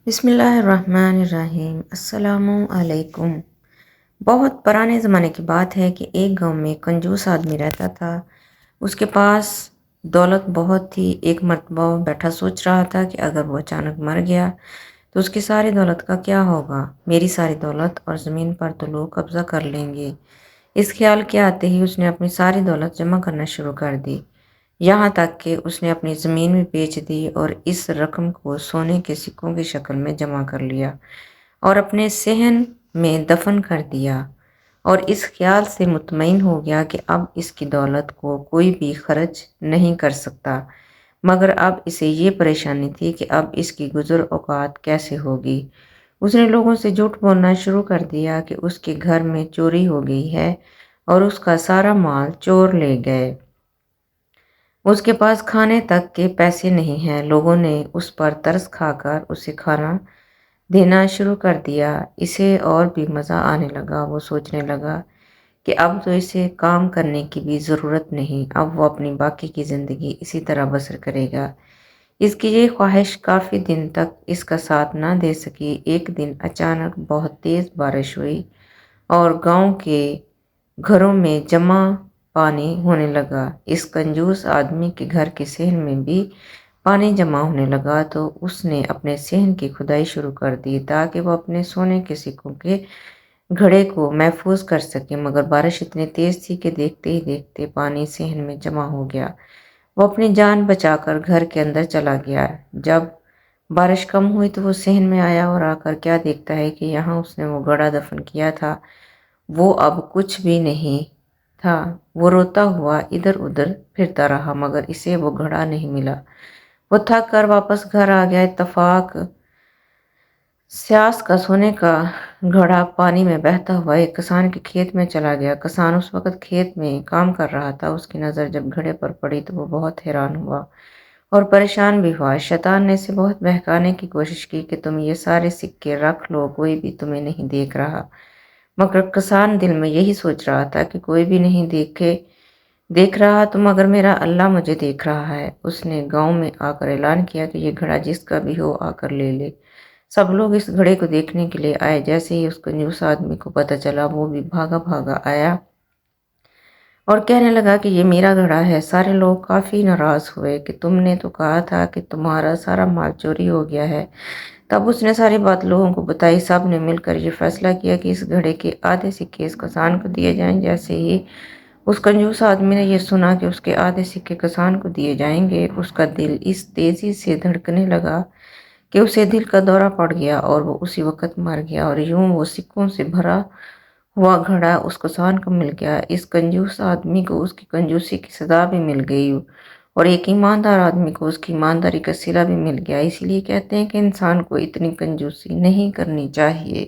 بسم اللہ الرحمن الرحیم۔ السلام علیکم۔ بہت پرانے زمانے کی بات ہے کہ ایک گاؤں میں کنجوس آدمی رہتا تھا۔ اس کے پاس دولت بہت تھی۔ ایک مرتبہ وہ بیٹھا سوچ رہا تھا کہ اگر وہ اچانک مر گیا تو اس کی ساری دولت کا کیا ہوگا؟ میری ساری دولت اور زمین پر تو لوگ قبضہ کر لیں گے۔ اس خیال کے آتے ہی اس نے اپنی ساری دولت جمع کرنا شروع کر دی، یہاں تک کہ اس نے اپنی زمین بھی بیچ دی اور اس رقم کو سونے کے سکوں کی شکل میں جمع کر لیا اور اپنے صحن میں دفن کر دیا، اور اس خیال سے مطمئن ہو گیا کہ اب اس کی دولت کو کوئی بھی خرچ نہیں کر سکتا۔ مگر اب اسے یہ پریشانی تھی کہ اب اس کی گزر اوقات کیسے ہوگی۔ اس نے لوگوں سے جھوٹ بولنا شروع کر دیا کہ اس کے گھر میں چوری ہو گئی ہے اور اس کا سارا مال چور لے گئے۔ اس کے پاس کھانے تک کے پیسے نہیں ہیں۔ لوگوں نے اس پر ترس کھا کر اسے کھانا دینا شروع کر دیا۔ اسے اور بھی مزہ آنے لگا۔ وہ سوچنے لگا کہ اب تو اسے کام کرنے کی بھی ضرورت نہیں، اب وہ اپنی باقی کی زندگی اسی طرح بسر کرے گا۔ اس کی یہ خواہش کافی دن تک اس کا ساتھ نہ دے سکی۔ ایک دن اچانک بہت تیز بارش ہوئی اور گاؤں کے گھروں میں جمع پانی ہونے لگا۔ اس کنجوس آدمی کے گھر کے صحن میں بھی پانی جمع ہونے لگا تو اس نے اپنے صحن کی کھدائی شروع کر دی تاکہ وہ اپنے سونے کے سکوں کے گھڑے کو محفوظ کر سکے، مگر بارش اتنی تیز تھی کہ دیکھتے ہی دیکھتے پانی صحن میں جمع ہو گیا۔ وہ اپنی جان بچا کر گھر کے اندر چلا گیا۔ جب بارش کم ہوئی تو وہ صحن میں آیا اور آ کر کیا دیکھتا ہے کہ یہاں اس نے وہ گھڑا دفن کیا تھا وہ اب کچھ بھی نہیں تھا۔ وہ روتا ہوا ادھر ادھر پھرتا رہا مگر اسے وہ گھڑا نہیں ملا۔ وہ تھک کر واپس گھر آ گیا۔ اتفاق سیاس کا سونے کا گھڑا پانی میں بہتا ہوا ایک کسان کے کھیت میں چلا گیا۔ کسان اس وقت کھیت میں کام کر رہا تھا۔ اس کی نظر جب گھڑے پر پڑی تو وہ بہت حیران ہوا اور پریشان بھی ہوا۔ شیطان نے اسے بہت بہکانے کی کوشش کی کہ تم یہ سارے سکے رکھ لو، کوئی بھی تمہیں نہیں دیکھ رہا، مگر کسان دل میں یہی سوچ رہا تھا کہ کوئی بھی نہیں دیکھ رہا تو مگر میرا اللہ مجھے دیکھ رہا ہے۔ اس نے گاؤں میں آ کر اعلان کیا کہ یہ گھڑا جس کا بھی ہو آ کر لے لے۔ سب لوگ اس گھڑے کو دیکھنے کے لیے آئے۔ جیسے ہی اس کنجوس آدمی کو پتہ چلا وہ بھی بھاگا بھاگا آیا اور کہنے لگا کہ یہ میرا گھڑا ہے۔ سارے لوگ کافی ناراض ہوئے کہ تم نے تو کہا تھا کہ تمہارا سارا مال چوری ہو گیا ہے۔ تب اس نے ساری بات لوگوں کو بتائی۔ سب نے مل کر یہ فیصلہ کیا کہ اس گھڑے کے آدھے سکے اس کسان کو دیے جائیں۔ جیسے ہی اس کنجوس آدمی نے یہ سنا کہ اس کے آدھے سکے کسان کو دیے جائیں گے، اس کا دل اس تیزی سے دھڑکنے لگا کہ اسے دل کا دورہ پڑ گیا اور وہ اسی وقت مر گیا، اور یوں وہ سکوں سے بھرا ہوا گھڑا اس کسان کو مل گیا۔ اس کنجوس آدمی کو اس کی کنجوسی کی سزا بھی مل گئی اور ایک ایماندار آدمی کو اس کی ایمانداری کا صلہ بھی مل گیا۔ اسی لیے کہتے ہیں کہ انسان کو اتنی کنجوسی نہیں کرنی چاہیے۔